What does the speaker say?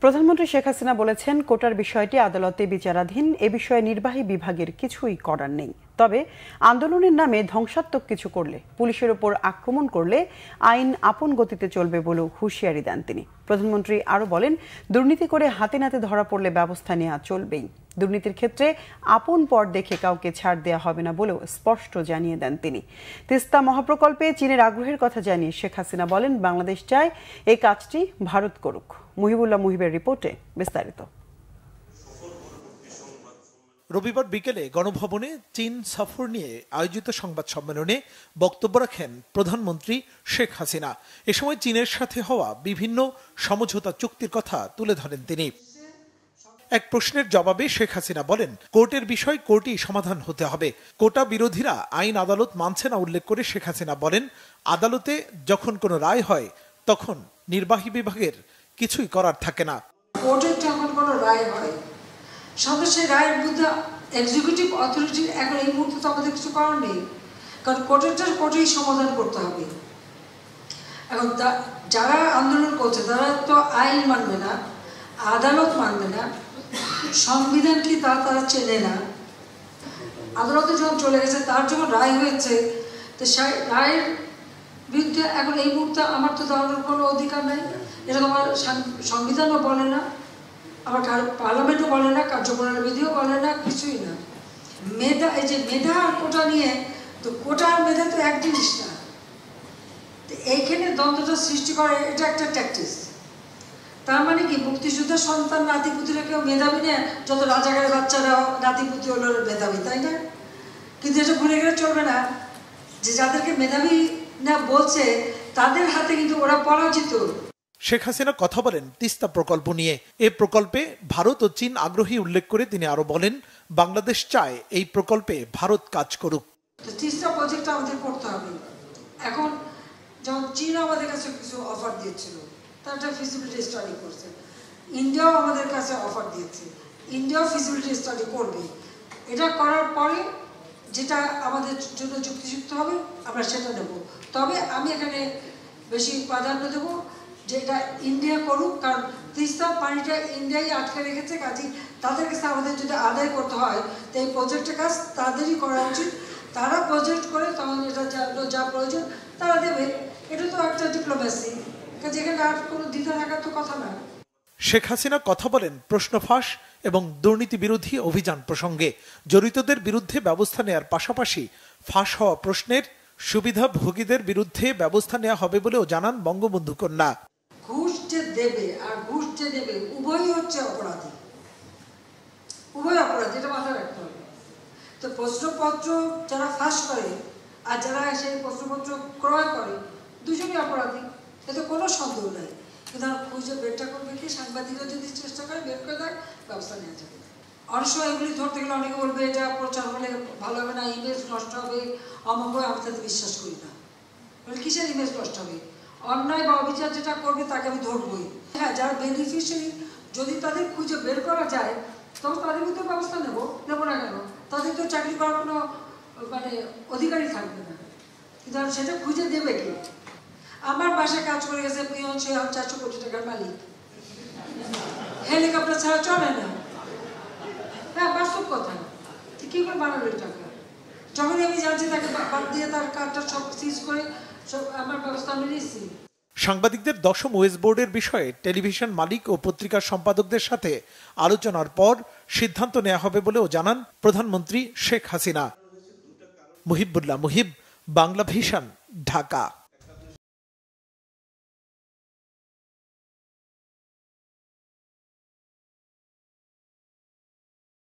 প্রধানমন্ত্রী শেখ হাসিনা বলেছেন, কোটার বিষয়টি আদালতে বিচারাধীন, এ বিষয়ে নির্বাহী বিভাগের কিছুই করার নেই। তবে আন্দোলনের নামে ধ্বংসাত্মক কিছু করলে, পুলিশের ওপর আক্রমণ করলে আইন আপন গতিতে চলবে বলেও হুঁশিয়ারি দেন তিনি। প্রধানমন্ত্রী আরও বলেন, দুর্নীতি করে হাতে নাতে ধরা পড়লে ব্যবস্থা নেওয়া চলবেই। দুর্নীতির ক্ষেত্রে আপন পর দেখে কাউকে ছাড় দেওয়া হবে না বলেও স্পষ্ট জানিয়ে দেন তিনি। তিস্তা মহাপ্রকল্পে চীনের আগ্রহের কথা জানিয়ে শেখ হাসিনা বলেন, বাংলাদেশ চায় এই কাজটি ভারত করুক। মুহিবুল্লাহ মুহিবের রিপোর্টে বিস্তারিত। রবিবার বিকেলে গণভবনে চীন সফর নিয়ে আয়োজিত সংবাদ সম্মেলনে বক্তব্য রাখেন প্রধানমন্ত্রী শেখ হাসিনা। এ সময় চীনের সাথে হওয়া বিভিন্ন সমঝোতা চুক্তির কথা তুলে ধরেন তিনি। এক প্রশ্নের জবাবে শেখ হাসিনা বলেন, কোর্টের বিষয় কোর্টই সমাধান হতে হবে। কোটা বিরোধীরা আইন আদালত মানছে না উল্লেখ করে শেখ হাসিনা বলেন, আদালতে যখন কোনো রায় হয় তখন নির্বাহী বিভাগের কিছুই করার থাকে না। কোর্টের যখন কোনো রায় হয়, সাথে সেই রায়ের বিরুদ্ধে এক্সিকিউটিভ অথরিটির এখন এই মুহূর্তে তো আমাদের কিছু করার নেই, কারণ কোর্টেই সমাধান করতে হবে। এখন যারা আন্দোলন করছে তারা তো আইন মানবে না, আদালত মানবে না, সংবিধান কি তারা চেনে না। আদালতে যখন চলে গেছে, তার যখন রায় হয়েছে, তো সেই রায়ের বিরুদ্ধে এখন এই মুহূর্তে আমার তো দাঁড়ানোর কোনো অধিকার নেই। এটা তোমার সংবিধানও বলে না, আমার পার্লামেন্টও বলে না, কার্যপ্রণালী বিধিও বলে না, কিছুই না। এই যে মেধা আর কোটা নিয়ে, তো কোটা আর মেধা তো এক জিনিস না। তো এইখানে দ্বন্দ্বটা সৃষ্টি করে, এটা একটা ট্যাকটিস। তার মানে কি, মুক্তিযুদ্ধের সন্তান নাতিপুতিরা কেউ মেধাবী নেয়, যত রাজাকারের বাচ্চারাও নাতিপুতি হলো মেধাবী, তাই না? কিন্তু এটা ভুলে গেলে চলবে না যে যাদেরকে মেধাবী না বলছে তাদের হাতে কিন্তু ওরা পরাজিত। শেখ হাসিনা কথা বলেন তিস্তা প্রকল্প নিয়ে। এ প্রকল্পে ভারত ও চীন আগ্রহী উল্লেখ করে তিনি আরো বলেন, বাংলাদেশ চায় এই প্রকল্পে ভারত কাজ করুক। তিস্তা প্রজেক্টটা আমাদের করতে হবে। এখন যখন চীন আমাদের কাছে কিছু অফার দিয়েছিল, তার একটা ফিজিবিলিটি স্টাডি করছে। ইন্ডিয়াও আমাদের কাছে অফার দিয়েছে, ইন্ডিয়াও ফিজিবিলিটি স্টাডি করবে। এটা করার পরে যেটা আমাদের জন্য যুক্তিযুক্ত হবে আমরা সেটা নেব। তবে আমি এখানে বেশি প্রাধান্য দেব যে এটা ইন্ডিয়া করুক, কারণ তিস্তা পানিটা ইন্ডিয়াই আটকে রেখেছে। কাজে তাদের কাছে আমাদের যদি আদায় করতে হয়, তো এই প্রজেক্টের কাজ তাদেরই করা উচিত। তারা প্রজেক্ট করে তখন এটা যা প্রয়োজন তারা দেবে। এটা তো একটা ডিপ্লোমেসি, যেখানে আর কোনো দ্বিধা থাকার তো কথা না। শেখ হাসিনা কথা বলেন প্রশ্ন ফাঁস এবং দুর্নীতি বিরোধী অভিযান প্রসঙ্গে। জড়িতদের বিরুদ্ধে ব্যবস্থা নেওয়ার পাশাপাশি ফাঁস হওয়া প্রশ্নের সুবিধাভোগীদের বিরুদ্ধে ব্যবস্থা নেওয়া হবে বলেও জানান বঙ্গবন্ধু কন্যা। ঘুষ যে দেবে আর ঘুষ যে দেবে উভয়ই হচ্ছে অপরাধী, উভয় অপরাধী, এটা মাথায় রাখতে হবে। তো প্রশ্নপত্র যারা ফাঁস করে আর যারা সেই প্রশ্নপত্র ক্রয় করে, দুজনই অপরাধী, এতে কোনো সন্দেহ নেই। কিন্তু খুঁজে বেরটা করবে কি, সাংবাদিকরা যদি চেষ্টা করে বের করে দেয়, ব্যবস্থা নেওয়া যাবে। অনেক সময় এগুলি ধরতে গেলে অনেকে বলবে এটা প্রচার হলে ভালো হবে না, ইমেজ নষ্ট হবে, অমঙ্গ, আমি তাদের বিশ্বাস করি না। বলে কিসের ইমেজ নষ্ট হবে? অন্যায় বা অবিচার যেটা করবে তাকে আমি ধরবই। হ্যাঁ, যারা বেনিফিশিয়ারি যদি তাদের খুঁজে বের করা যায়, তখন তাদের মধ্যে ব্যবস্থা নেব না কেন? তাদের তো চাকরি করার কোনো অধিকারই থাকবে না। কিন্তু সেটা খুঁজে দেবে কি? আমার বাসায় কাজ করে গেছে পিয়ন, সে 400 কোটি টাকার মালিক, হেলিকপ্টার ছাড়া চলে না। হ্যাঁ, বাস্তব কথা। কি করে বানালো এই টাকা? যখনই আমি জানছি তাকে বাদ দিয়ে তার কার্ডটা সব সিজ করে সব আমার ব্যবস্থা আমি নিয়েছি। সাংবাদিকদের 10ম ওয়েজ বোর্ডের বিষয়ে টেলিভিশন মালিক ও পত্রিকার সম্পাদকদের সাথে আলোচনার পর সিদ্ধান্ত নেওয়া হবে বলেও জানান প্রধানমন্ত্রী শেখ হাসিনা। মুহিবুল্লাহ মুহিব, বাংলা ভিশন, ঢাকা।